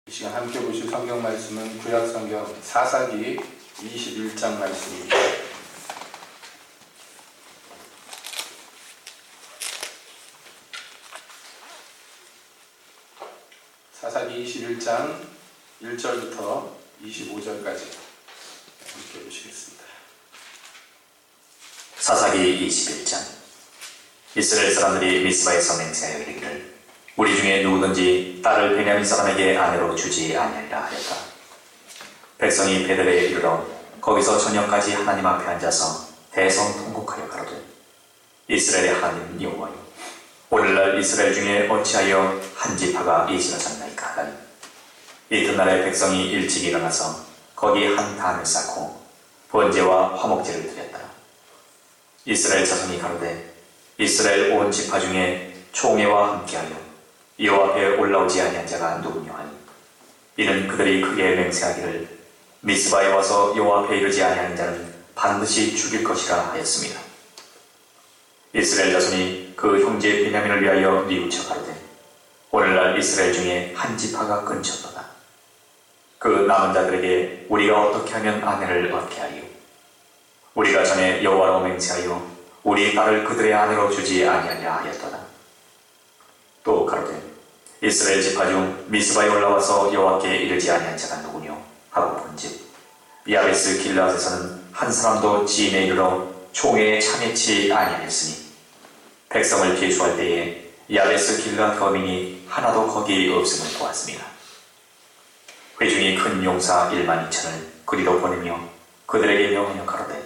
이 시간 함께 보실 성경 말씀은 구약성경 사사기 21장 말씀입니다. 사사기 21장 1절부터 25절까지 함께 보시겠습니다. 사사기 21장. 이스라엘 사람들이 미스바에서 맹세하여 이르기를 우리 중에 누구든지 딸을 베냐민 사람에게 아내로 주지 아니하리라 하였다. 백성이 베들레에 이르러 거기서 저녁까지 하나님 앞에 앉아서 대성통곡하여 가로되 이스라엘의 하나님 여호와여, 오늘날 이스라엘 중에 어찌하여 한 지파가 이스라엘나이까 하다니. 이튿날에 백성이 일찍 일어나서 거기 한 단을 쌓고 번제와 화목제를 드렸더라. 이스라엘 자손이 가로되 이스라엘 온 지파 중에 총회와 함께하여 여호와 앞에 올라오지 아니한 자가 누구냐 하니, 이는 그들이 크게 맹세하기를 미스바에 와서 여호와 앞에 이르지 아니하는 자는 반드시 죽일 것이라 하였습니다. 이스라엘 자손이 그 형제 베냐민을 위하여 뉘우쳐 가로되 오늘날 이스라엘 중에 한 지파가 끊쳤도다. 그 남은 자들에게 우리가 어떻게 하면 아내를 얻게 하리요? 우리가 전에 여호와로 맹세하여 우리 딸을 그들의 아내로 주지 아니하리라 하였도다. 또 가로되 이스라엘 지파 중 미스바에 올라와서 여호와께 이르지 아니한 자가 누구뇨 하고 본즉 야베스 길르앗에서는 한 사람도 지인에 이르러 총회에 참여치 아니하였으니 백성을 계수할 때에 야베스 길르앗 거민이 하나도 거기 없음을 보았습니다. 회중이 큰 용사 1만 2천을 그리로 보내며 그들에게 명하여 가로되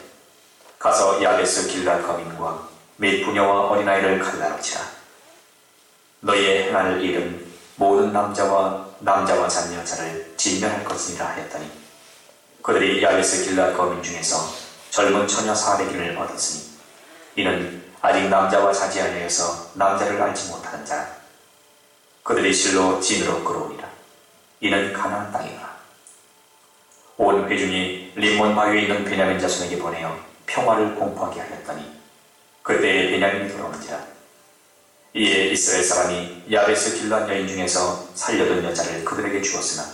가서 야베스 길르앗 거민과 및 부녀와 어린아이를 칼날로 치라. 너희의 행할 일은 모든 남자와 잔 여자를 진멸할 것이니라 하였더니 그들이 야베스 길르앗 거민 중에서 젊은 처녀 400인을 얻었으니 이는 아직 남자와 자지 아니하여서 남자를 알지 못하는 자라. 그들이 실로 진으로 끌어오니라. 이는 가나안 땅이라. 온 회중이 림몬 바위에 있는 베냐민 자손에게 보내어 평화를 공포하게 하였더니 그때에 베냐민이 돌아온지라. 이에 이스라엘 사람이 야베스 길르앗 여인 중에서 살려둔 여자를 그들에게 주었으나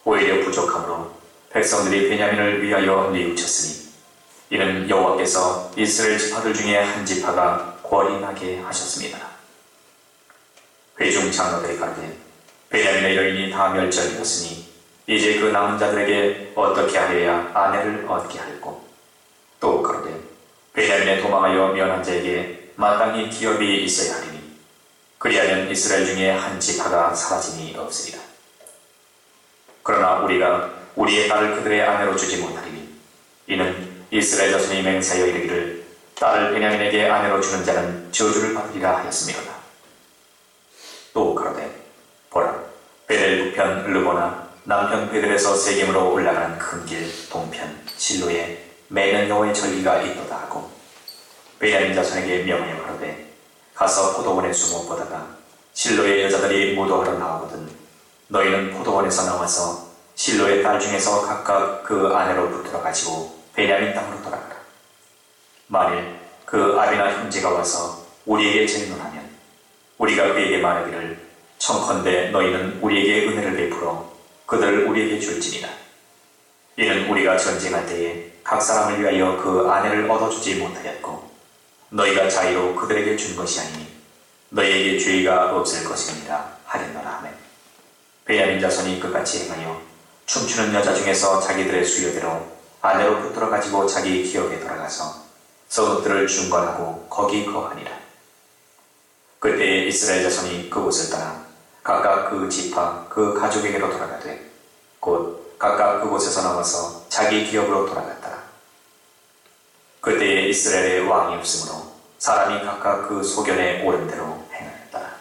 오히려 부족함으로 백성들이 베냐민을 위하여 뉘우쳤으니 이는 여호와께서 이스라엘 지파들 중에 한 지파가 궐이 나게 하셨습니다. 회중 장로들이 가로되 베냐민의 여인이 다 멸절되었으니 이제 그 남은 자들에게 어떻게 하여야 아내를 얻게 할꼬? 또 가로되 베냐민에 도망하여 면한 자에게 마땅히 기업이 있어야 하리니 그리하면 이스라엘 중에 한 지파가 사라짐이 없으리라. 그러나 우리가 우리의 딸을 그들의 아내로 주지 못하리니 이는 이스라엘 자손이 맹세하여 이르기를 딸을 베냐민에게 아내로 주는 자는 저주를 받으리라 하였음이로다. 또 가로되 보라, 베델 북편 르보나 남편 베델에서 세겜으로 올라가는 큰 길 동편 실로에 매년 여호와의 절기가 있도다 하고 베냐민 자손에게 명하여 가로되 가서 포도원에 숨어 보다가 실로의 여자들이 무도하러 나오거든 너희는 포도원에서 나와서 실로의 딸 중에서 각각 그 아내로 붙들어 가지고 베냐민 땅으로 돌아가라. 만일 그 아비나 형제가 와서 우리에게 질문하면 우리가 그에게 말하기를 청컨대 너희는 우리에게 은혜를 베풀어 그들을 우리에게 줄지니라. 이는 우리가 전쟁할 때에 각 사람을 위하여 그 아내를 얻어주지 못하였고 너희가 자의로 그들에게 준 것이 아니니 너희에게 죄가 없을 것이니라 하렸노라 하매 베냐민 자손이 끝같이 행하여 춤추는 여자 중에서 자기들의 수요대로 아내로 붙들어 가지고 자기 기업에 돌아가서 서옷들을 중건하고 거기 거하니라. 그때에 이스라엘 자손이 그곳을 떠나 각각 그 지파 그 가족에게로 돌아가되 곧 각각 그곳에서 나와서 자기 기업으로 돌아갔더라. 그때에 이스라엘의 왕이 없으므로 사람이 각각 그 소견에 옳은 대로 행하였더라.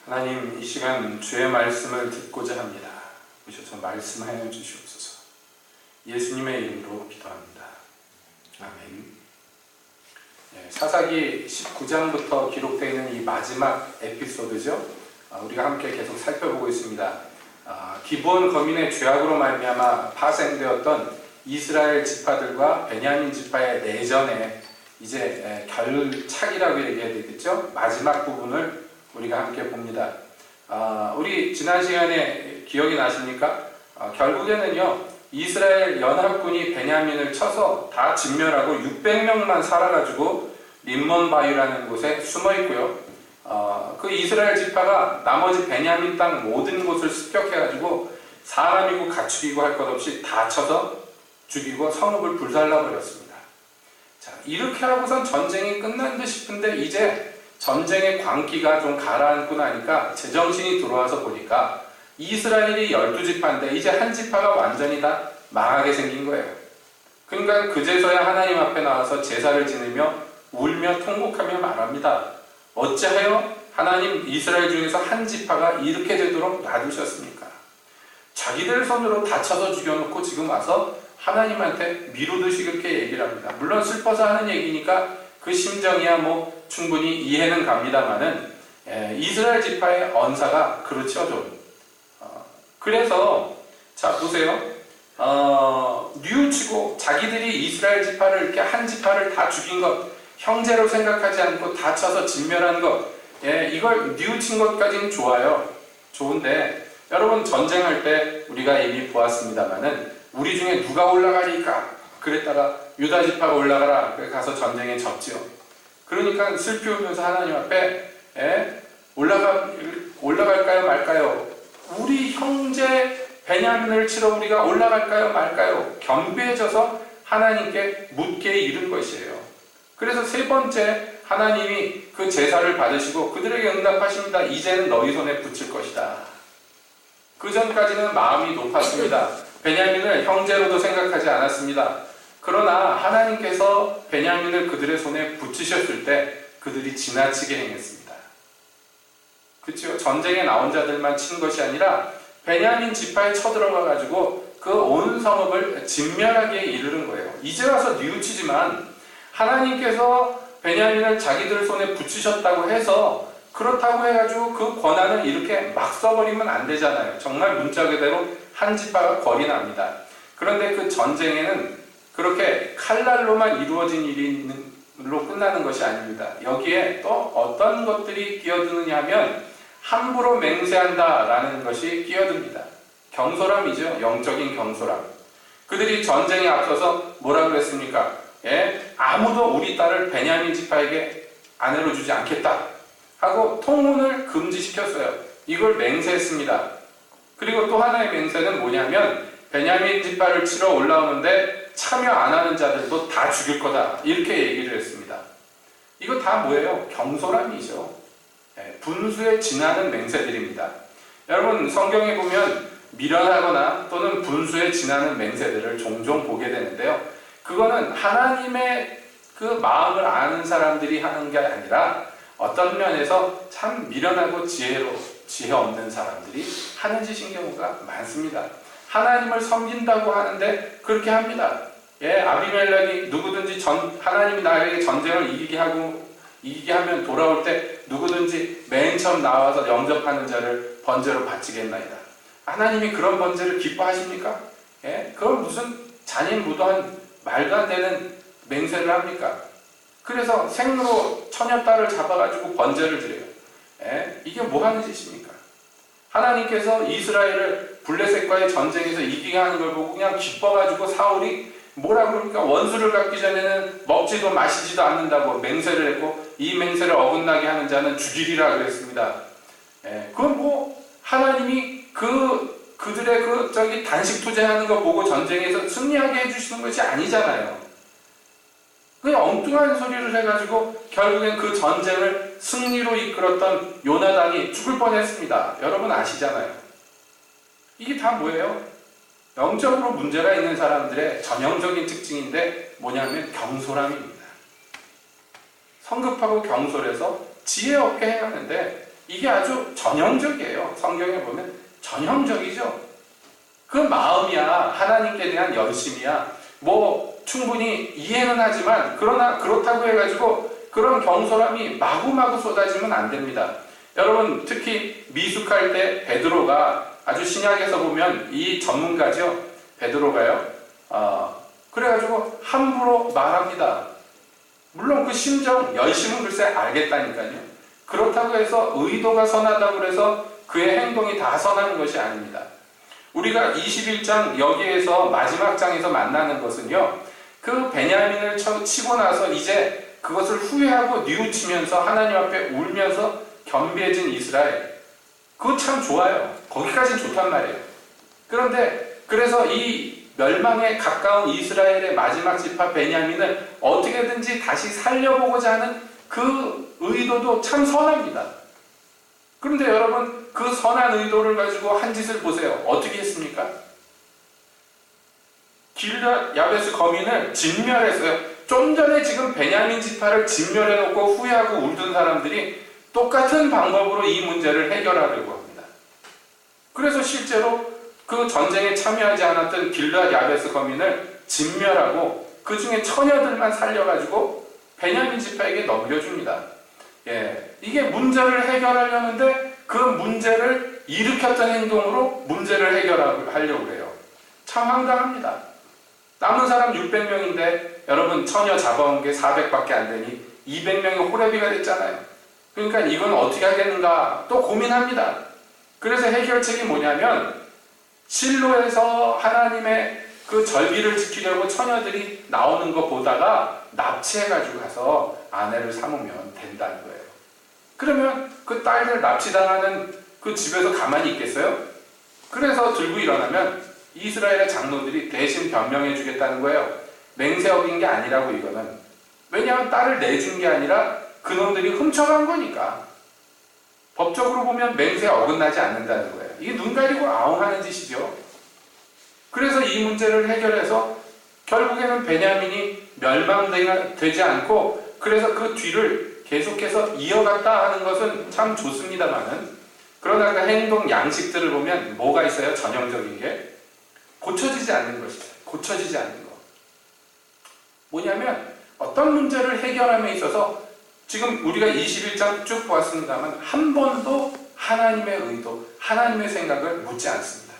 하나님, 이 시간 주의 말씀을 듣고자 합니다. 오셔서 말씀하여 주시옵소서. 예수님의 이름으로 기도합니다. 아멘. 사사기 19장부터 기록되어 있는 이 마지막 에피소드죠. 우리가 함께 계속 살펴보고 있습니다. 기브온 거민의 죄악으로 말미암아 파생되었던 이스라엘 지파들과 베냐민 지파의 내전에 이제 결착이라고 얘기해야 되겠죠. 마지막 부분을 우리가 함께 봅니다. 우리 지난 시간에 기억이 나십니까? 결국에는요, 이스라엘 연합군이 베냐민을 쳐서 다 진멸하고 600명만 살아가지고 림몬바위라는 곳에 숨어 있고요. 그 이스라엘 지파가 나머지 베냐민 땅 모든 곳을 습격해가지고 사람이고 가축이고 할 것 없이 다 쳐서 죽이고 성읍을 불살라버렸습니다. 자, 이렇게 하고선 전쟁이 끝난 듯 싶은데 이제 전쟁의 광기가 좀 가라앉고 나니까 제정신이 들어와서 보니까 이스라엘이 12지파인데 이제 한 지파가 완전히 다 망하게 생긴 거예요. 그러니까 그제서야 하나님 앞에 나와서 제사를 지내며 울며 통곡하며 말합니다. 어찌하여 하나님 이스라엘 중에서 한 지파가 이렇게 되도록 놔두셨습니까? 자기들 손으로 다쳐서 죽여놓고 지금 와서 하나님한테 미루듯이 그렇게 얘기를 합니다. 물론 슬퍼서 하는 얘기니까 그 심정이야 뭐 충분히 이해는 갑니다만은 이스라엘 지파의 언사가 그렇죠 좀. 그래서 자 보세요. 뉘우치고 자기들이 이스라엘 지파를 이렇게 한 지파를 다 죽인 것, 형제로 생각하지 않고 다쳐서 진멸한 것, 이걸 뉘우친 것까지는 좋아요. 좋은데 여러분 전쟁할 때 우리가 이미 보았습니다만은 우리 중에 누가 올라가리까? 그랬다가 유다 지파가 올라가라. 그래 가서 전쟁에 졌지요. 그러니까 슬피 울면서 하나님 앞에 올라갈까요 말까요? 우리 형제 베냐민을 치러 우리가 올라갈까요 말까요? 겸비해져서 하나님께 묻게 이른 것이에요. 그래서 세 번째 하나님이 그 제사를 받으시고 그들에게 응답하십니다. 이제는 너희 손에 붙일 것이다. 그 전까지는 마음이 높았습니다. 베냐민을 형제로도 생각하지 않았습니다. 그러나 하나님께서 베냐민을 그들의 손에 붙이셨을 때 그들이 지나치게 행했습니다. 그렇죠? 전쟁에 나온 자들만 친 것이 아니라 베냐민 지파에 쳐들어가 가지고 그 온 성읍을 진멸하기에 이르는 거예요. 이제 와서 뉘우치지만 하나님께서 베냐민을 자기들 손에 붙이셨다고 해서 그렇다고 해가지고 그 권한을 이렇게 막 써버리면 안 되잖아요. 정말 문자 그대로 한 지파가 권이 납니다. 그런데 그 전쟁에는 그렇게 칼날로만 이루어진 일로 끝나는 것이 아닙니다. 여기에 또 어떤 것들이 끼어드느냐 하면 함부로 맹세한다라는 것이 끼어듭니다. 경솔함이죠. 영적인 경솔함. 그들이 전쟁에 앞서서 뭐라 그랬습니까? 아무도 우리 딸을 베냐민 지파에게 아내로 주지 않겠다 하고 통혼을 금지시켰어요. 이걸 맹세했습니다. 그리고 또 하나의 맹세는 뭐냐면 베냐민 지파를 치러 올라오는데 참여 안 하는 자들도 다 죽일 거다. 이렇게 얘기를 했습니다. 이거 다 뭐예요? 경솔함이죠. 분수에 지나는 맹세들입니다. 여러분 성경에 보면 미련하거나 또는 분수에 지나는 맹세들을 종종 보게 되는데요. 그거는 하나님의 그 마음을 아는 사람들이 하는 게 아니라 어떤 면에서 참 미련하고 지혜 없는 사람들이 하는 짓인 경우가 많습니다. 하나님을 섬긴다고 하는데 그렇게 합니다. 아비멜렉이 누구든지 하나님이 나에게 전쟁을 이기게 하면 돌아올 때 누구든지 맨 처음 나와서 영접하는 자를 번제로 바치겠나이다. 하나님이 그런 번제를 기뻐하십니까? 그건 무슨 잔인무도한 말도 안 되는 맹세를 합니까? 그래서 생으로 처녀딸을 잡아가지고 번제를 드려요. 이게 뭐 하는 짓입니까? 하나님께서 이스라엘을 블레셋과의 전쟁에서 이기게 하는 걸 보고 그냥 기뻐가지고 사울이 뭐라 그럽니까? 원수를 갖기 전에는 먹지도 마시지도 않는다고 맹세를 했고 이 맹세를 어긋나게 하는 자는 죽이리라 그랬습니다. 그건 뭐 하나님이 그들의 단식 투쟁하는 거 보고 전쟁에서 승리하게 해주시는 것이 아니잖아요. 그냥 엉뚱한 소리를 해가지고 결국엔 그 전쟁을 승리로 이끌었던 요나단이 죽을 뻔했습니다. 여러분 아시잖아요. 이게 다 뭐예요? 영적으로 문제가 있는 사람들의 전형적인 특징인데 뭐냐면 경솔함입니다. 성급하고 경솔해서 지혜 없게 행하는데 이게 아주 전형적이에요. 성경에 보면 전형적이죠. 그 마음이야 하나님께 대한 열심이야 뭐 충분히 이해는 하지만 그러나 그렇다고 해가지고 그런 경솔함이 마구마구 쏟아지면 안 됩니다. 여러분 특히 미숙할 때 베드로가 아주 신약에서 보면 이 전문가죠. 베드로가요. 그래가지고 함부로 말합니다. 물론 그 심정 열심은 글쎄 알겠다니까요. 그렇다고 해서 의도가 선하다고 해서 그의 행동이 다 선한 것이 아닙니다. 우리가 21장 여기에서 마지막 장에서 만나는 것은요, 그 베냐민을 치고 나서 이제 그것을 후회하고 뉘우치면서 하나님 앞에 울면서 겸비해진 이스라엘, 그거 참 좋아요. 거기까지는 좋단 말이에요. 그런데 그래서 이 멸망에 가까운 이스라엘의 마지막 지파 베냐민을 어떻게든지 다시 살려보고자 하는 그 의도도 참 선합니다. 그런데 여러분, 그 선한 의도를 가지고 한 짓을 보세요. 어떻게 했습니까? 길앗 야베스 거민을 진멸했어요. 좀 전에 지금 베냐민 지파를 진멸해놓고 후회하고 울던 사람들이 똑같은 방법으로 이 문제를 해결하려고 합니다. 그래서 실제로 그 전쟁에 참여하지 않았던 길앗 야베스 거민을 진멸하고 그 중에 처녀들만 살려가지고 베냐민 지파에게 넘겨줍니다. 이게 문제를 해결하려는데 그 문제를 일으켰던 행동으로 문제를 해결하려고 해요. 참 황당합니다. 남은 사람 600명인데 여러분 처녀 잡아온 게 400밖에 안 되니 200명이 호레비가 됐잖아요. 그러니까 이건 어떻게 하겠는가 또 고민합니다. 그래서 해결책이 뭐냐면 실로에서 하나님의 그 절기를 지키려고 처녀들이 나오는 거 보다가 납치해가지고 가서 아내를 삼으면 된다는 거예요. 그러면 그 딸들 납치당하는 그 집에서 가만히 있겠어요? 그래서 들고 일어나면 이스라엘의 장로들이 대신 변명해 주겠다는 거예요. 맹세 어긴 게 아니라고 이거는. 왜냐하면 딸을 내준 게 아니라 그놈들이 훔쳐간 거니까. 법적으로 보면 맹세에 어긋나지 않는다는 거예요. 이게 눈 가리고 아웅하는 짓이죠. 그래서 이 문제를 해결해서 결국에는 베냐민이 멸망되지 않고 그래서 그 뒤를 계속해서 이어갔다 하는 것은 참 좋습니다만은 그러나 그 행동 양식들을 보면 뭐가 있어요? 전형적인 게 고쳐지지 않는 것이죠. 고쳐지지 않는 것. 뭐냐면 어떤 문제를 해결함에 있어서 지금 우리가 21장 쭉 보았습니다만 한 번도 하나님의 의도, 하나님의 생각을 묻지 않습니다.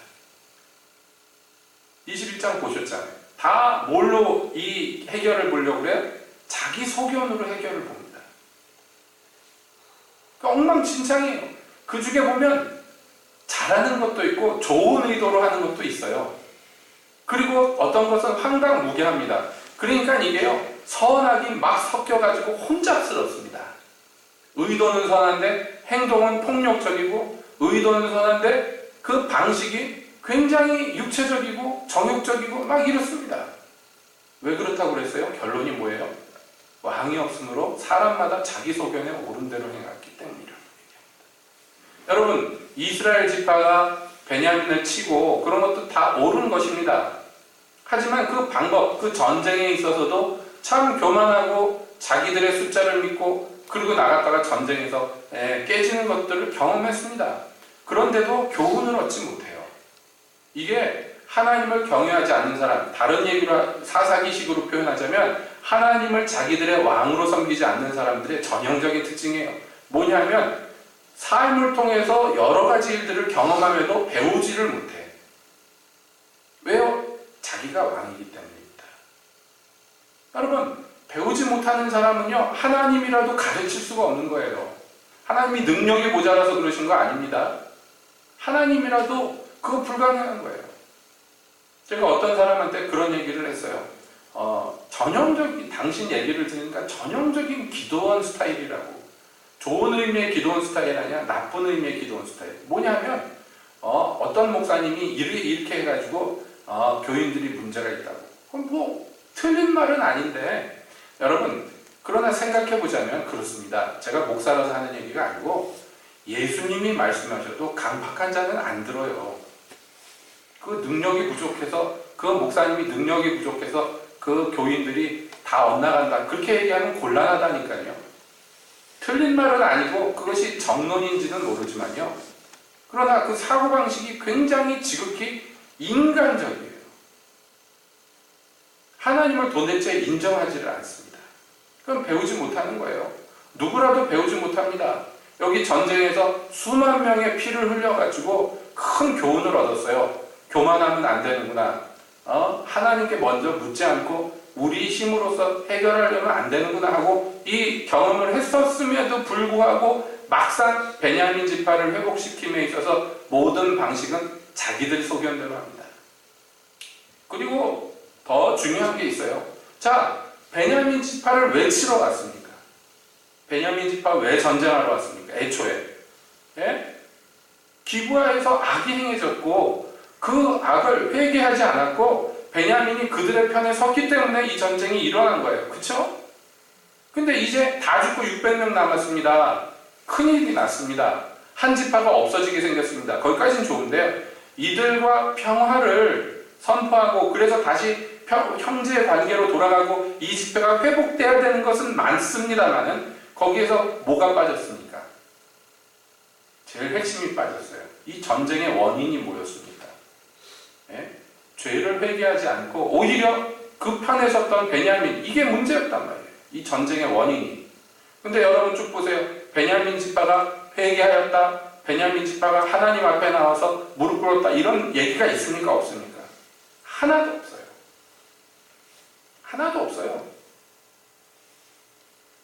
21장 보셨잖아요. 다 뭘로 이 해결을 보려고 그래요? 자기 소견으로 해결을 봅니다. 엉망진창이에요. 그 중에 보면 잘하는 것도 있고 좋은 의도로 하는 것도 있어요. 그리고 어떤 것은 황당무계합니다. 그러니까 이게요, 선악이 막 섞여가지고 혼잡스럽습니다. 의도는 선한데 행동은 폭력적이고, 의도는 선한데 그 방식이 굉장히 육체적이고 정욕적이고 막 이렇습니다. 왜 그렇다고 그랬어요? 결론이 뭐예요? 왕이 없으므로 사람마다 자기 소견에 옳은 대로 행했기 때문이라고 얘기합니다. 여러분, 이스라엘 지파가 베냐민을 치고 그런 것도 다 옳은 것입니다. 하지만 그 방법, 그 전쟁에 있어서도 참 교만하고 자기들의 숫자를 믿고 그리고 나갔다가 전쟁에서 깨지는 것들을 경험했습니다. 그런데도 교훈을 얻지 못해요. 이게 하나님을 경외하지 않는 사람, 다른 얘기로 사사기식으로 표현하자면 하나님을 자기들의 왕으로 섬기지 않는 사람들의 전형적인 특징이에요. 뭐냐면 삶을 통해서 여러 가지 일들을 경험함에도 배우지를 못해. 왜요? 자기가 왕이기 때문입니다. 여러분, 배우지 못하는 사람은요, 하나님이라도 가르칠 수가 없는 거예요. 하나님이 능력이 모자라서 그러신 거 아닙니다. 하나님이라도 그거 불가능한 거예요. 제가 어떤 사람한테 그런 얘기를 했어요. 전형적인, 당신 얘기를 들으니까 전형적인 기도원 스타일이라고. 좋은 의미의 기도원 스타일 아니야, 나쁜 의미의 기도원 스타일. 뭐냐면, 어떤 목사님이 이렇게 해가지고, 교인들이 문제가 있다고. 그럼 뭐, 틀린 말은 아닌데, 여러분, 그러나 생각해보자면 그렇습니다. 제가 목사라서 하는 얘기가 아니고, 예수님이 말씀하셔도 강박한 자는 안 들어요. 그 능력이 부족해서, 그 목사님이 능력이 부족해서 그 교인들이 다 엇나간다. 그렇게 얘기하면 곤란하다니까요. 틀린 말은 아니고 그것이 정론인지는 모르지만요. 그러나 그 사고방식이 굉장히 지극히 인간적이에요. 하나님을 도대체 인정하지를 않습니다. 그럼 배우지 못하는 거예요. 누구라도 배우지 못합니다. 여기 전쟁에서 수만 명의 피를 흘려가지고 큰 교훈을 얻었어요. 교만하면 안 되는구나. 하나님께 먼저 묻지 않고 우리 힘으로서 해결하려면 안 되는구나 하고 이 경험을 했었음에도 불구하고 막상 베냐민 지파를 회복시킴에 있어서 모든 방식은 자기들 소견대로 합니다. 그리고 더 중요한 게 있어요. 자, 베냐민 지파를 왜 치러 왔습니까? 베냐민 지파 왜 전쟁하러 왔습니까? 애초에. 예? 기브아에서 악이 행해졌고 그 악을 회개하지 않았고 베냐민이 그들의 편에 섰기 때문에 이 전쟁이 일어난 거예요. 그쵸? 근데 이제 다 죽고 600명 남았습니다. 큰일이 났습니다. 한 지파가 없어지게 생겼습니다. 거기까지는 좋은데요. 이들과 평화를 선포하고 그래서 다시 형제 관계로 돌아가고 이 지파가 회복돼야 되는 것은 많습니다만은 거기에서 뭐가 빠졌습니까? 제일 핵심이 빠졌어요. 이 전쟁의 원인이 뭐였습니까? 예? 죄를 회개하지 않고 오히려 그 편에 섰던 베냐민, 이게 문제였단 말이에요. 이 전쟁의 원인이. 근데 여러분 쭉 보세요. 베냐민 지파가 회개하였다. 베냐민 지파가 하나님 앞에 나와서 무릎 꿇었다. 이런 얘기가 있습니까? 없습니까? 하나도 없어요. 하나도 없어요.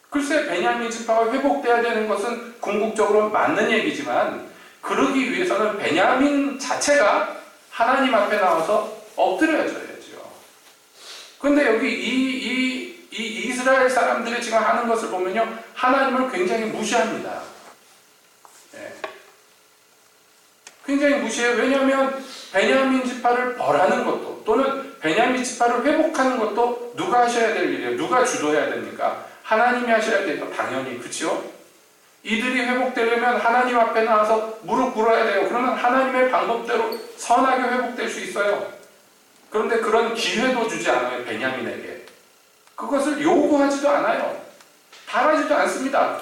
글쎄 베냐민 지파가 회복돼야 되는 것은 궁극적으로 맞는 얘기지만 그러기 위해서는 베냐민 자체가 하나님 앞에 나와서 엎드려져야죠. 근데 여기 이 이스라엘 사람들이 지금 하는 것을 보면요, 하나님을 굉장히 무시합니다. 예. 굉장히 무시해요. 왜냐하면 베냐민 지파를 벌하는 것도 또는 베냐민 지파를 회복하는 것도 누가 하셔야 될 일이에요? 누가 주도해야 됩니까? 하나님이 하셔야 돼요. 당연히. 그렇죠? 이들이 회복되려면 하나님 앞에 나와서 무릎 꿇어야 돼요. 그러면 하나님의 방법대로 선하게 회복될 수 있어요. 그런데 그런 기회도 주지 않아요. 베냐민에게. 그것을 요구하지도 않아요. 바라지도 않습니다.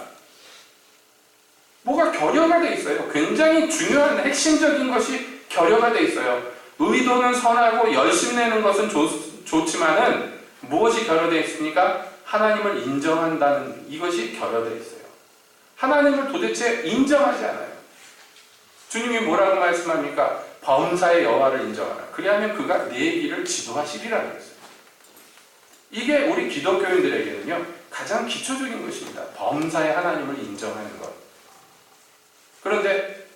뭐가 결여가 돼 있어요. 굉장히 중요한 핵심적인 것이 결여가 돼 있어요. 의도는 선하고 열심 내는 것은 좋지만은 무엇이 결여되어 있습니까? 하나님을 인정한다는 이것이 결여되어 있어요. 하나님을 도대체 인정하지 않아요. 주님이 뭐라고 말씀합니까? 범사의 여호와를 인정하라. 그리하면 그가 네 길을 지도하시리라고 했어요. 이게 우리 기독교인들에게는요, 가장 기초적인 것입니다. 범사의 하나님을 인정하는 것. 그런데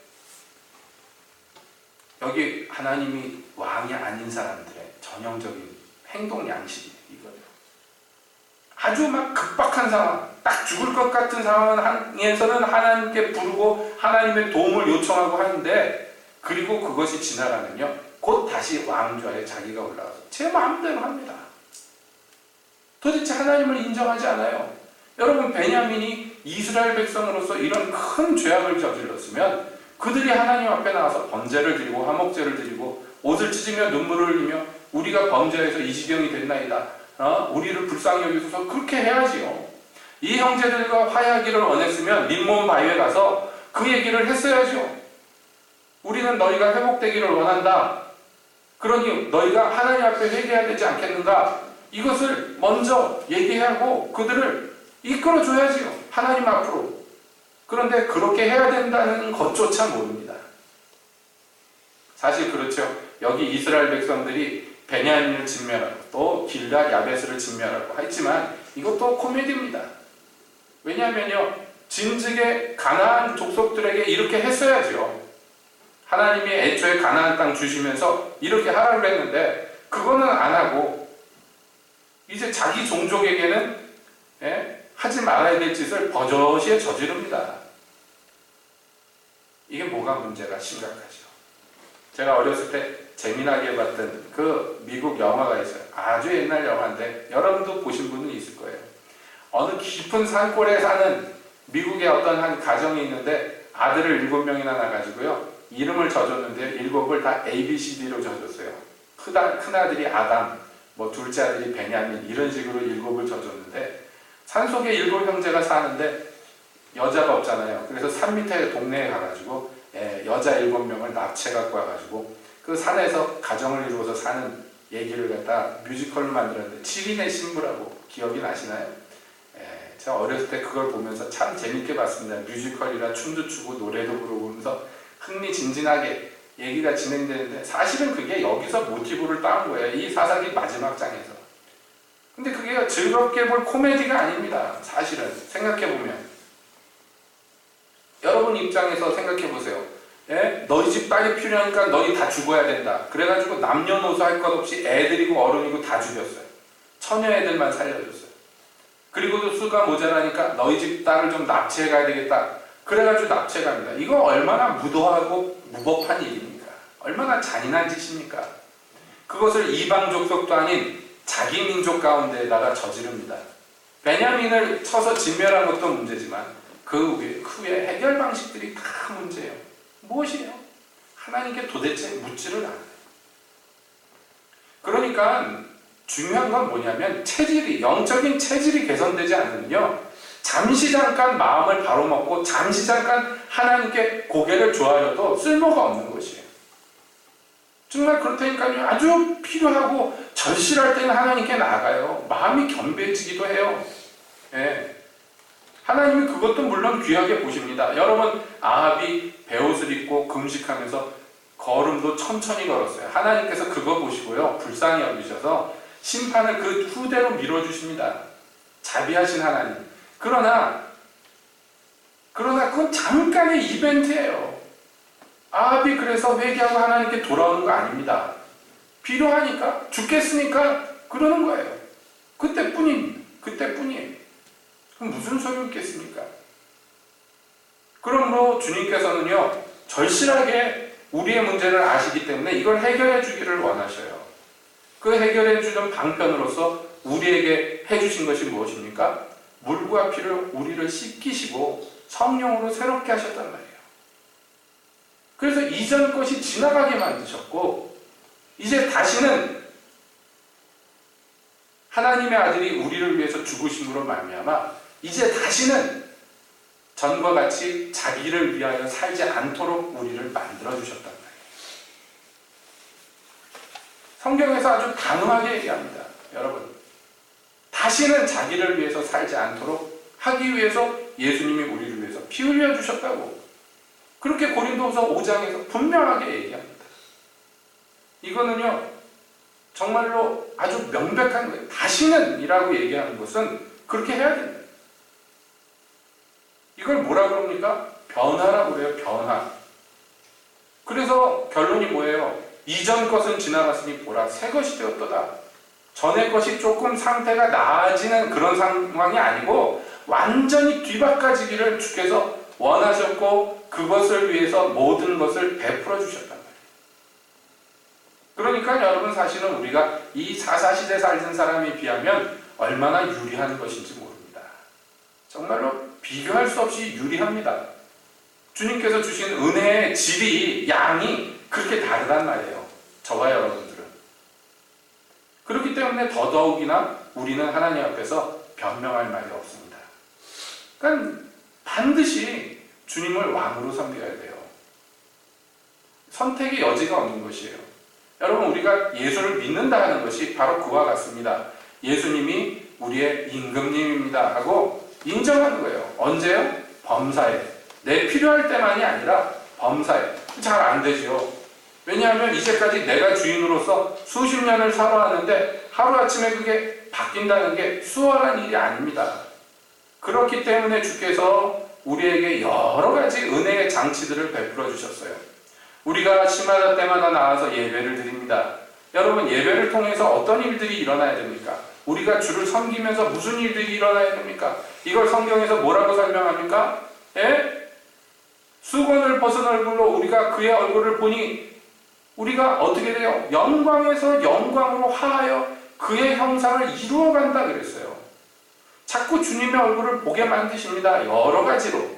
여기 하나님이 왕이 아닌 사람들의 전형적인 행동 양식이 이거예요. 아주 막 급박한 상황, 딱 죽을 것 같은 상황에서는 하나님께 부르고 하나님의 도움을 요청하고 하는데, 그리고 그것이 지나가면요, 곧 다시 왕좌에 자기가 올라가서 제 마음대로 합니다. 도대체 하나님을 인정하지 않아요. 여러분, 베냐민이 이스라엘 백성으로서 이런 큰 죄악을 저질렀으면 그들이 하나님 앞에 나와서 번제를 드리고 화목제를 드리고 옷을 찢으며 눈물을 흘리며 우리가 범죄해서 이 지경이 됐나이다, 우리를 불쌍히 여기소서, 그렇게 해야지요. 이 형제들과 화해하기를 원했으면 림몬 바위에 가서 그 얘기를 했어야죠. 우리는 너희가 회복되기를 원한다. 그러니 너희가 하나님 앞에 회개해야 되지 않겠는가? 이것을 먼저 얘기하고 그들을 이끌어줘야지요. 하나님 앞으로. 그런데 그렇게 해야 된다는 것조차 모릅니다. 사실 그렇죠. 여기 이스라엘 백성들이 베냐민을 진멸하고 또 길앗 야베스를 진멸하고 했지만 이것도 코미디입니다. 왜냐하면요, 진즉에 가나안 족속들에게 이렇게 했어야죠. 하나님이 애초에 가나안 땅 주시면서 이렇게 하라고 했는데 그거는 안 하고 이제 자기 종족에게는 하지 말아야 될 짓을 버젓이 저지릅니다. 이게 뭐가 문제가 심각하죠. 제가 어렸을 때 재미나게 봤던 그 미국 영화가 있어요. 아주 옛날 영화인데 여러분도 보신 분은 있을 거예요. 어느 깊은 산골에 사는 미국의 어떤 한 가정이 있는데 아들을 7명이나 낳아가지고요, 이름을 져줬는데 7을 다 ABCD로 져줬어요. 큰아들이 아담, 둘째 아들이 베냐민, 이런 식으로 7을 져줬는데 산속에 7 형제가 사는데 여자가 없잖아요. 그래서 산 밑에 동네에 가가지고 여자 7명을 납치해 갖고 와가지고 그 산에서 가정을 이루어서 사는 얘기를 갖다 뮤지컬로 만들었는데 7인의 신부라고 기억이 나시나요? 제가 어렸을 때 그걸 보면서 참 재밌게 봤습니다. 뮤지컬이라 춤도 추고 노래도 부르고 하면서 흥미진진하게 얘기가 진행되는데 사실은 그게 여기서 모티브를 따온 거예요. 이 사사기 마지막 장에서. 근데 그게 즐겁게 볼 코미디가 아닙니다. 사실은 생각해보면 여러분 입장에서 생각해 보세요. 예? 너희 집 딸이 필요하니까 너희 다 죽어야 된다. 그래가지고 남녀노소 할 것 없이 애들이고 어른이고 다 죽였어요. 처녀 애들만 살려줬어요. 그리고도 수가 모자라니까 너희 집 딸을 좀 납치해 가야 되겠다. 그래가지고 납치해 갑니다. 이거 얼마나 무도하고 무법한 일입니까? 얼마나 잔인한 짓입니까? 그것을 이방 족속도 아닌 자기 민족 가운데에다가 저지릅니다. 베냐민을 쳐서 진멸한 것도 문제지만 그 후에 해결 방식들이 다 문제예요. 무엇이에요? 하나님께 도대체 묻지를 않아요. 그러니까 중요한 건 뭐냐면 영적인 체질이 개선되지 않으면요, 잠시 잠깐 마음을 바로 먹고 잠시 잠깐 하나님께 고개를 조아려도 쓸모가 없는 것이에요. 정말 그렇다니까요. 아주 필요하고 절실할 때는 하나님께 나아가요. 마음이 겸비해지기도 해요. 예. 하나님이 그것도 물론 귀하게 보십니다. 여러분, 아합이 베옷을 입고 금식하면서 걸음도 천천히 걸었어요. 하나님께서 그거 보시고요, 불쌍히 여기셔서 심판을 그 후대로 밀어주십니다. 자비하신 하나님. 그러나 그건 잠깐의 이벤트예요. 아합이 그래서 회개하고 하나님께 돌아오는 거 아닙니다. 필요하니까, 죽겠으니까 그러는 거예요. 그때뿐이에요. 그럼 무슨 소용이 있겠습니까? 그러므로 주님께서는요, 절실하게 우리의 문제를 아시기 때문에 이걸 해결해 주기를 원하셔요. 그 해결해 주는 방편으로서 우리에게 해주신 것이 무엇입니까? 물과 피를 우리를 씻기시고 성령으로 새롭게 하셨단 말이에요. 그래서 이전 것이 지나가게 만드셨고, 이제 다시는 하나님의 아들이 우리를 위해서 죽으심으로 말미암아 이제 다시는 전과 같이 자기를 위하여 살지 않도록 우리를 만들어주셨단 말이에요. 성경에서 아주 단호하게 얘기합니다. 여러분, 다시는 자기를 위해서 살지 않도록 하기 위해서 예수님이 우리를 위해서 피 흘려주셨다고, 그렇게 고린도후서 5장에서 분명하게 얘기합니다. 이거는요, 정말로 아주 명백한 거예요. 다시는 이라고 얘기하는 것은 그렇게 해야 됩니다. 이걸 뭐라 그럽니까? 변화라고 그래요. 변화. 그래서 결론이 뭐예요? 이전 것은 지나갔으니 보라, 새 것이 되었도다. 전의 것이 조금 상태가 나아지는 그런 상황이 아니고 완전히 뒤바꿔지기를 주께서 원하셨고, 그것을 위해서 모든 것을 베풀어 주셨단 말이에요. 그러니까 여러분, 사실은 우리가 이 사사시대 살던 사람에 비하면 얼마나 유리한 것인지 모릅니다. 정말로 비교할 수 없이 유리합니다. 주님께서 주신 은혜의 질이, 양이 그렇게 다르단 말이에요. 저와 여러분들은. 그렇기 때문에 더더욱이나 우리는 하나님 앞에서 변명할 말이 없습니다. 그러니까 반드시 주님을 왕으로 섬겨야 돼요. 선택의 여지가 없는 것이에요. 여러분, 우리가 예수를 믿는다 하는 것이 바로 그와 같습니다. 예수님이 우리의 임금님입니다 하고 인정하는 거예요. 언제요? 범사에. 내 필요할 때만이 아니라 범사에. 잘 안 되죠. 왜냐하면 이제까지 내가 주인으로서 수십 년을 살아왔는데 하루아침에 그게 바뀐다는 게 수월한 일이 아닙니다. 그렇기 때문에 주께서 우리에게 여러 가지 은혜의 장치들을 베풀어 주셨어요. 우리가 시마다 때마다 나와서 예배를 드립니다. 여러분, 예배를 통해서 어떤 일들이 일어나야 됩니까? 우리가 주를 섬기면서 무슨 일들이 일어나야 됩니까? 이걸 성경에서 뭐라고 설명합니까? 예? 수건을 벗은 얼굴로 우리가 그의 얼굴을 보니 우리가 어떻게 돼요? 영광에서 영광으로 화하여 그의 형상을 이루어간다 그랬어요. 자꾸 주님의 얼굴을 보게 만드십니다. 여러 가지로.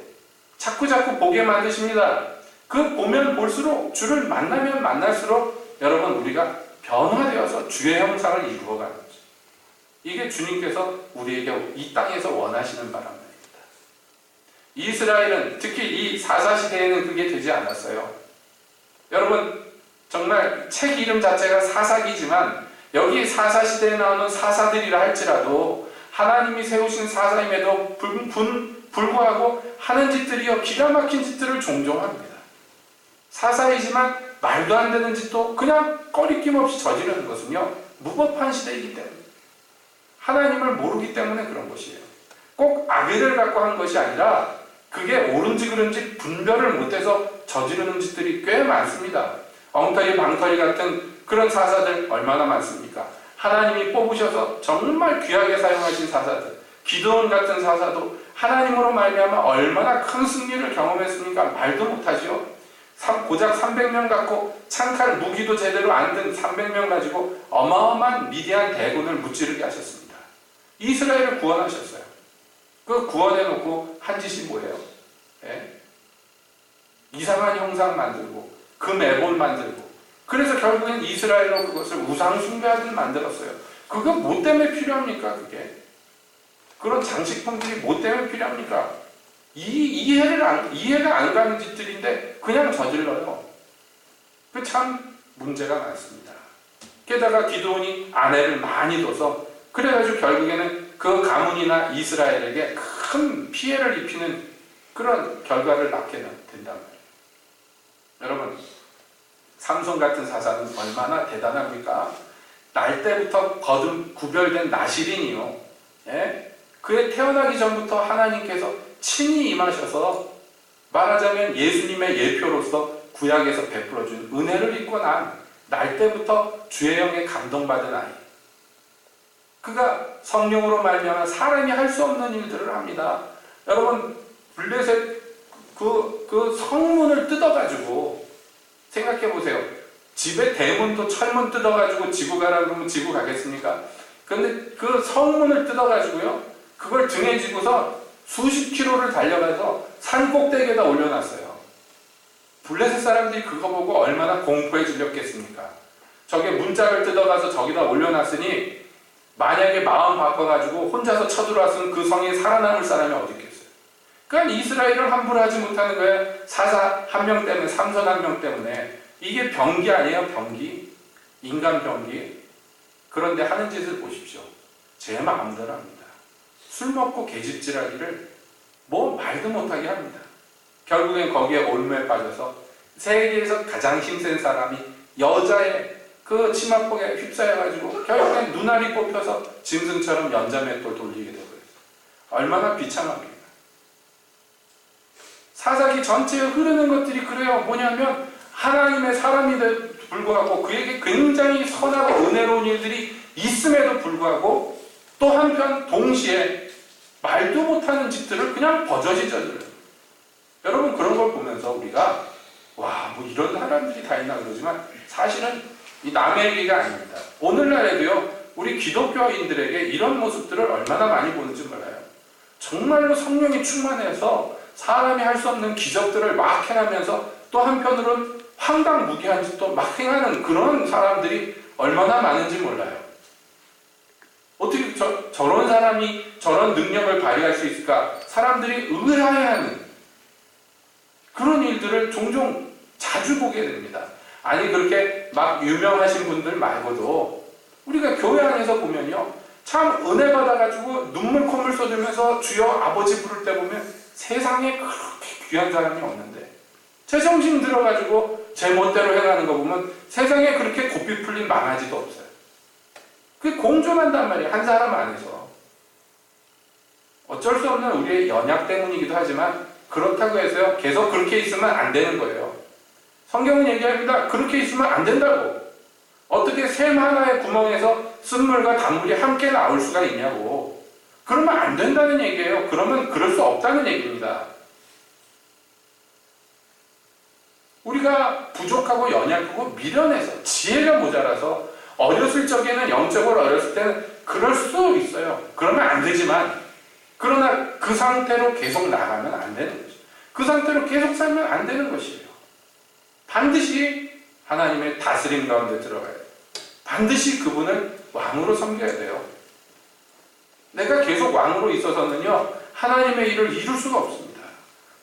자꾸 보게 만드십니다. 그 보면 볼수록, 주를 만나면 만날수록 여러분, 우리가 변화되어서 주의 형상을 이루어가는 거죠. 이게 주님께서 우리에게 이 땅에서 원하시는 바랍니다. 이스라엘은 특히 이 사사시대에는 그게 되지 않았어요. 여러분, 정말 책 이름 자체가 사사기지만 여기 사사시대에 나오는 사사들이라 할지라도 하나님이 세우신 사사임에도 불구하고 하는 짓들이요, 기가 막힌 짓들을 종종 합니다. 사사이지만 말도 안 되는 짓도 그냥 꺼리낌 없이 저지르는 것은요, 무법한 시대이기 때문에, 하나님을 모르기 때문에 그런 것이에요. 꼭 악의를 갖고 한 것이 아니라 그게 옳은지 그른지 분별을 못해서 저지르는 짓들이 꽤 많습니다. 엉터리 방터리 같은 그런 사사들 얼마나 많습니까? 하나님이 뽑으셔서 정말 귀하게 사용하신 사사들, 기드온 같은 사사도 하나님으로 말미암아 얼마나 큰 승리를 경험했습니까? 말도 못하지요. 고작 300명 갖고 창칼 무기도 제대로 안 든 300명 가지고 어마어마한 미디안 대군을 무찌르게 하셨습니다. 이스라엘을 구원하셨어요. 그 구원해놓고 한 짓이 뭐예요? 예? 이상한 형상 만들고 금애본 만들고, 그래서 결국엔 이스라엘로 그것을 우상 숭배하듯 만들었어요. 그거 뭐 때문에 필요합니까? 그게 그런 장식품들이 뭐 때문에 필요합니까? 이해가 안 가는 짓들인데 그냥 저질러요. 그 참 문제가 많습니다. 게다가 기드온이 아내를 많이 둬서 그래가지고 결국에는 그 가문이나 이스라엘에게 큰 피해를 입히는 그런 결과를 낳게 된단 말이에요. 여러분, 삼손 같은 사사는 얼마나 대단합니까? 날 때부터 구별된 나실인이요. 예? 그의 태어나기 전부터 하나님께서 친히 임하셔서 말하자면 예수님의 예표로서 구약에서 베풀어준 은혜를 입고 날 때부터 주의 영에 감동받은 아이. 그가 성령으로 말미암아 사람이 할 수 없는 일들을 합니다. 여러분, 블레셋 그 성문을 뜯어가지고 생각해 보세요. 집에 대문도 철문 뜯어가지고 지고 가라 그러면 지고 가겠습니까? 근데 그 성문을 뜯어가지고요, 그걸 등에 지고서 수십 킬로를 달려가서 산 꼭대기에다 올려놨어요. 블레셋 사람들이 그거 보고 얼마나 공포에 질렸겠습니까? 저게 문짝을 뜯어가서 저기다 올려놨으니 만약에 마음 바꿔가지고 혼자서 쳐들어왔으면 그 성에 살아남을 사람이 어디 있겠어요? 그러니까 이스라엘을 함부로 하지 못하는 거예요. 사사 한 명 때문에, 삼손 한 명 때문에. 이게 병기 아니에요? 병기? 인간 병기? 그런데 하는 짓을 보십시오. 제 마음대로 합니다. 술 먹고 계집질하기를 뭐 말도 못하게 합니다. 결국엔 거기에 올무에 빠져서 세계에서 가장 힘센 사람이 여자의 그 치마폭에 휩싸여가지고 결국엔 눈알이 뽑혀서 짐승처럼 연자맷돌 돌리게 되고요. 얼마나 비참합니까? 사사기 전체에 흐르는 것들이 그래요. 뭐냐면 하나님의 사람임에도 불구하고 그에게 굉장히 선하고 은혜로운 일들이 있음에도 불구하고 또 한편 동시에 말도 못하는 짓들을 그냥 버젓이 저질러요. 여러분, 그런 걸 보면서 우리가 와, 뭐 이런 사람들이 다 있나 그러지만 사실은 이 남의 얘기가 아닙니다. 오늘날에도요, 우리 기독교인들에게 이런 모습들을 얼마나 많이 보는지 몰라요. 정말로 성령이 충만해서 사람이 할 수 없는 기적들을 막 행하면서 또 한편으로는 황당무계한 짓도 막 행하는 그런 사람들이 얼마나 많은지 몰라요. 어떻게 저런 사람이 저런 능력을 발휘할 수 있을까? 사람들이 의아해하는 그런 일들을 종종 자주 보게 됩니다. 아니, 그렇게 막 유명하신 분들 말고도 우리가 교회 안에서 보면요, 참 은혜 받아가지고 눈물 콧물 쏟으면서 주여 아버지 부를 때 보면 세상에 그렇게 귀한 사람이 없는데 제정신 들어가지고 제 멋대로 행하는 거 보면 세상에 그렇게 고삐 풀린 망아지도 없어요. 그게 공존한단 말이에요. 한 사람 안에서. 어쩔 수 없는 우리의 연약 때문이기도 하지만 그렇다고 해서요, 계속 그렇게 있으면 안 되는 거예요. 성경은 얘기합니다. 그렇게 있으면 안 된다고. 어떻게 샘 하나의 구멍에서 쓴물과 단물이 함께 나올 수가 있냐고. 그러면 안 된다는 얘기예요. 그러면 그럴 수 없다는 얘기입니다. 우리가 부족하고 연약하고 미련해서 지혜가 모자라서 어렸을 적에는 영적으로 어렸을 때는 그럴 수 있어요. 그러면 안 되지만 그러나 그 상태로 계속 나가면 안 되는 거죠. 그 상태로 계속 살면 안 되는 것이에요. 반드시 하나님의 다스림 가운데 들어가야 돼요. 반드시 그분을 왕으로 섬겨야 돼요. 내가 계속 왕으로 있어서는요, 하나님의 일을 이룰 수가 없습니다.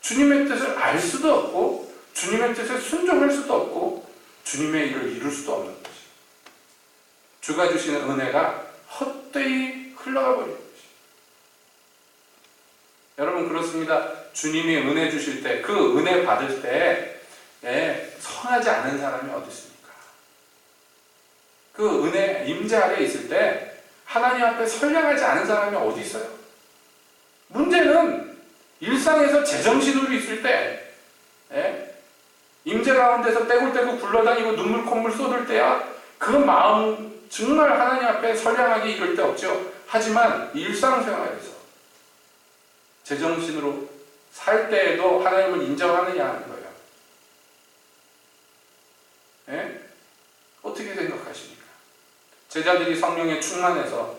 주님의 뜻을 알 수도 없고 주님의 뜻에 순종할 수도 없고 주님의 일을 이룰 수도 없는 거죠. 주가 주시는 은혜가 헛되이 흘러가 버리는 거죠. 여러분, 그렇습니다. 주님이 은혜 주실 때, 그 은혜 받을 때 선하지 않은 사람이 어디 있습니까? 그 은혜 임재 아래에 있을 때 하나님 앞에 선량하지 않은 사람이 어디 있어요? 문제는 일상에서 제정신으로 있을 때, 임재 가운데서 떼굴떼굴 굴러다니고 눈물 콧물 쏟을 때야 그 마음 정말 하나님 앞에 선량하게 이럴 때 없죠. 하지만 일상생활에서 제정신으로 살 때에도 하나님을 인정하느냐 하는 거예요. 어떻게 생각하십니까? 제자들이 성령에 충만해서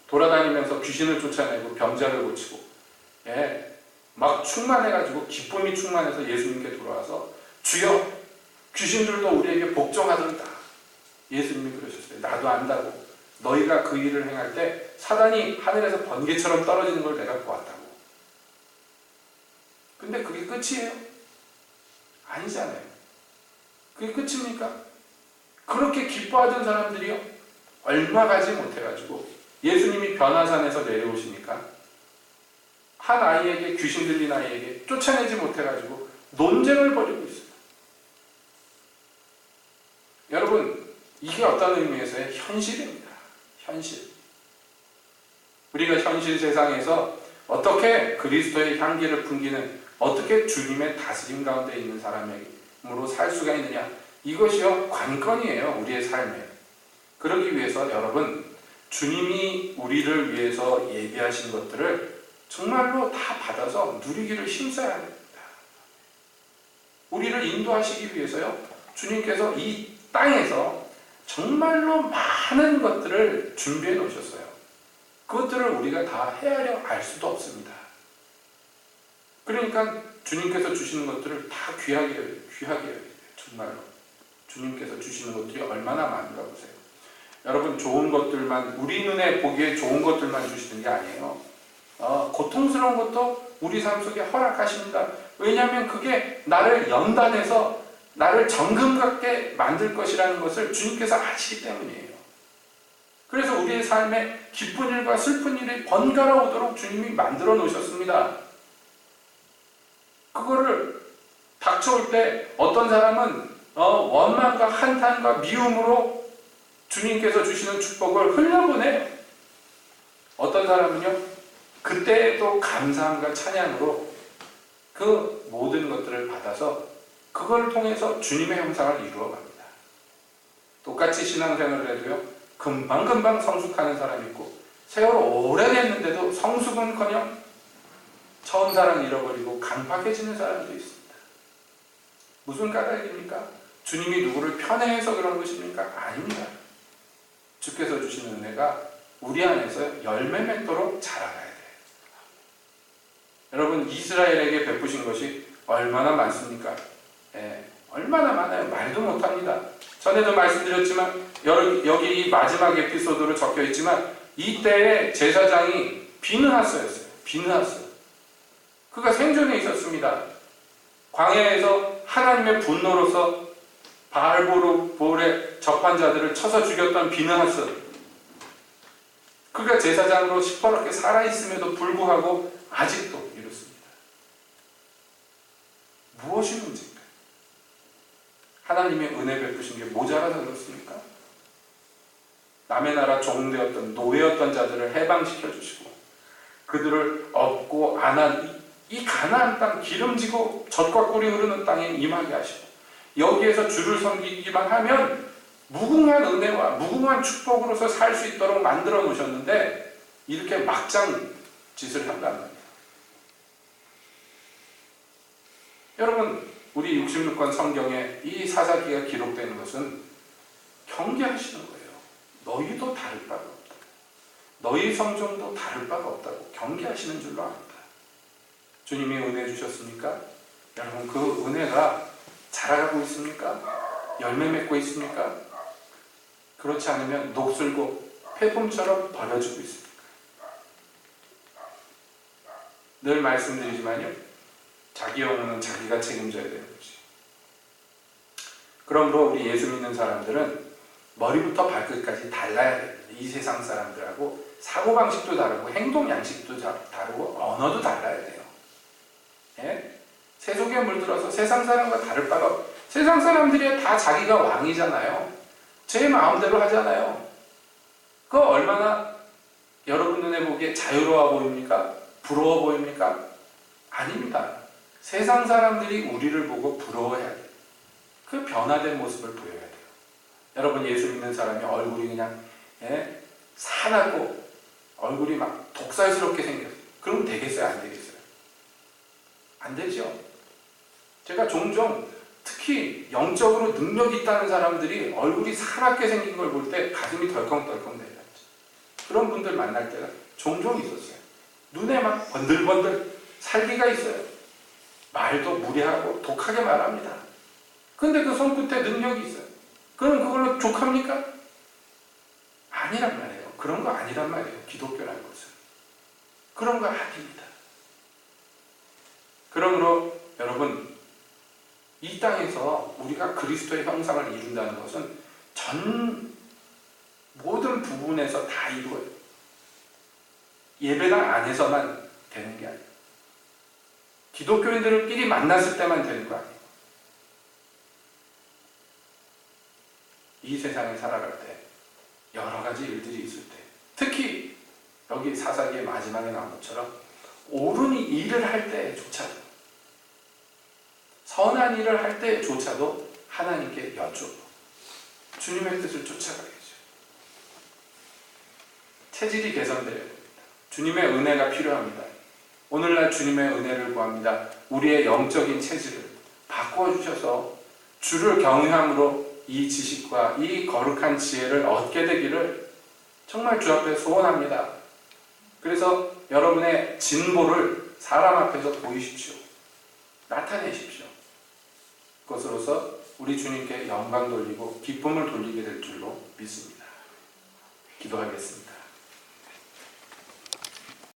돌아다니면서 귀신을 쫓아내고 병자를 고치고 막 충만해가지고 기쁨이 충만해서 예수님께 돌아와서 주여 귀신들도 우리에게 복종하던다. 예수님이 그러셨어요. 나도 안다고. 너희가 그 일을 행할 때 사단이 하늘에서 번개처럼 떨어지는 걸 내가 보았다고. 근데 그게 끝이에요? 아니잖아요. 그게 끝입니까? 그렇게 기뻐하던 사람들이요 얼마 가지 못해가지고 예수님이 변화산에서 내려오시니까 한 아이에게, 귀신 들린 아이에게 쫓아내지 못해가지고 논쟁을 벌이고 있어요. 여러분, 이게 어떤 의미에서의 현실입니다. 현실. 우리가 현실 세상에서 어떻게 그리스도의 향기를 풍기는, 어떻게 주님의 다스림 가운데 있는 사람으로 살 수가 있느냐, 이것이요 관건이에요. 우리의 삶에. 그러기 위해서 여러분, 주님이 우리를 위해서 예비하신 것들을 정말로 다 받아서 누리기를 힘써야 합니다. 우리를 인도하시기 위해서요 주님께서 이 땅에서 정말로 많은 것들을 준비해 놓으셨어요. 그것들을 우리가 다 헤아려 알 수도 없습니다. 그러니까 주님께서 주시는 것들을 다 귀하게 여겨야 돼요. 정말로 주님께서 주시는 것들이 얼마나 많은가 보세요. 여러분, 좋은 것들만, 우리 눈에 보기에 좋은 것들만 주시는 게 아니에요. 고통스러운 것도 우리 삶 속에 허락하십니다. 왜냐하면 그게 나를 연단해서 나를 정금 같게 만들 것이라는 것을 주님께서 아시기 때문이에요. 그래서 우리의 삶에 기쁜 일과 슬픈 일이 번갈아 오도록 주님이 만들어 놓으셨습니다. 그거를 닥쳐올 때 어떤 사람은 원망과 한탄과 미움으로 주님께서 주시는 축복을 흘려보내요. 어떤 사람은요 그때도 감사함과 찬양으로 그 모든 것들을 받아서 그걸 통해서 주님의 형상을 이루어 갑니다. 똑같이 신앙생활을 해도요 금방금방 성숙하는 사람이 있고, 세월 오래됐는데도 성숙은커녕 처음 사랑 잃어버리고 강팍해지는 사람도 있습니다. 무슨 까닭입니까? 주님이 누구를 편애해서 그런 것입니까? 아닙니다. 주께서 주시는 은혜가 우리 안에서 열매 맺도록 자라가야 돼요. 여러분, 이스라엘에게 베푸신 것이 얼마나 많습니까? 얼마나 많아요. 말도 못합니다. 전에도 말씀드렸지만 여기 이 마지막 에피소드로 적혀 있지만 이때의 제사장이 비느하스였어요. 비느하스. 그가 생존해 있었습니다. 광야에서 하나님의 분노로서 바알볼의 적반자들을 쳐서 죽였던 비느하스. 그가 제사장으로 시퍼렇게 살아있음에도 불구하고 아직도 이렇습니다. 무엇이 문제인가요? 하나님의 은혜 베푸신 게 모자라서 그렇습니까? 남의 나라 종되었던 노예였던 자들을 해방시켜 주시고 그들을 얻고 안한 이 가나안 땅, 기름지고 젖과 꿀이 흐르는 땅에 임하게 하시고 여기에서 주를 섬기기만 하면 무궁한 은혜와 무궁한 축복으로서 살 수 있도록 만들어 놓으셨는데 이렇게 막장 짓을 한단 말이에요. 여러분, 우리 66권 성경에 이 사사기가 기록되는 것은 경계하시는 거예요. 너희도 다를 바가 없다. 너희 성정도 다를 바가 없다고 경계하시는 줄로 압니다. 주님이 은혜 주셨습니까? 여러분, 그 은혜가 자라가고 있습니까? 열매 맺고 있습니까? 그렇지 않으면 녹슬고 폐품처럼 버려지고 있습니까? 늘 말씀드리지만요, 자기 영혼은 자기가 책임져야 되는 거지. 그러므로 우리 예수 믿는 사람들은 머리부터 발끝까지 달라야 돼요. 이 세상 사람들하고 사고방식도 다르고 행동 양식도 다르고 언어도 달라야 돼요. 세속에 물들어서 세상 사람과 다를 바가 없어요. 세상 사람들이 다 자기가 왕이잖아요. 제 마음대로 하잖아요. 그거 얼마나 여러분 눈에 보기에 자유로워 보입니까? 부러워 보입니까? 아닙니다. 세상 사람들이 우리를 보고 부러워해야 돼요. 그 변화된 모습을 보여야 돼요. 여러분, 예수 믿는 사람이 얼굴이 그냥 사납고 얼굴이 막 독살스럽게 생겼어요. 그럼 되겠어요? 안 되겠어요? 안 되죠. 제가 종종 특히 영적으로 능력이 있다는 사람들이 얼굴이 사납게 생긴 걸 볼 때 가슴이 덜컹덜컹 내려요. 그런 분들 만날 때가 종종 있었어요. 눈에 막 번들번들 살기가 있어요. 말도 무례하고 독하게 말합니다. 근데 그 손끝에 능력이 있어요. 그럼 그걸로 족합니까? 아니란 말이에요. 그런 거 아니란 말이에요. 기독교라는 것은. 그런 거 아닙니다. 그러므로 여러분, 이 땅에서 우리가 그리스도의 형상을 이룬다는 것은 모든 부분에서 다 이루어요. 예배당 안에서만 되는 게 아니에요. 기독교인들끼리 만났을 때만 되는 거 아니에요. 이 세상에 살아갈 때 여러 가지 일들이 있을 때, 특히 여기 사사기의 마지막에 나온 것처럼 옳은 일을 할 때조차도, 선한 일을 할 때조차도 하나님께 여쭈고 주님의 뜻을 쫓아가야죠. 체질이 개선되어야 됩니다. 주님의 은혜가 필요합니다. 오늘날 주님의 은혜를 구합니다. 우리의 영적인 체질을 바꾸어 주셔서 주를 경외함으로 이 지식과 이 거룩한 지혜를 얻게 되기를 정말 주 앞에 소원합니다. 그래서 여러분의 진보를 사람 앞에서 보이십시오. 나타내십시오. 그것으로서 우리 주님께 영광 돌리고 기쁨을 돌리게 될 줄로 믿습니다. 기도하겠습니다.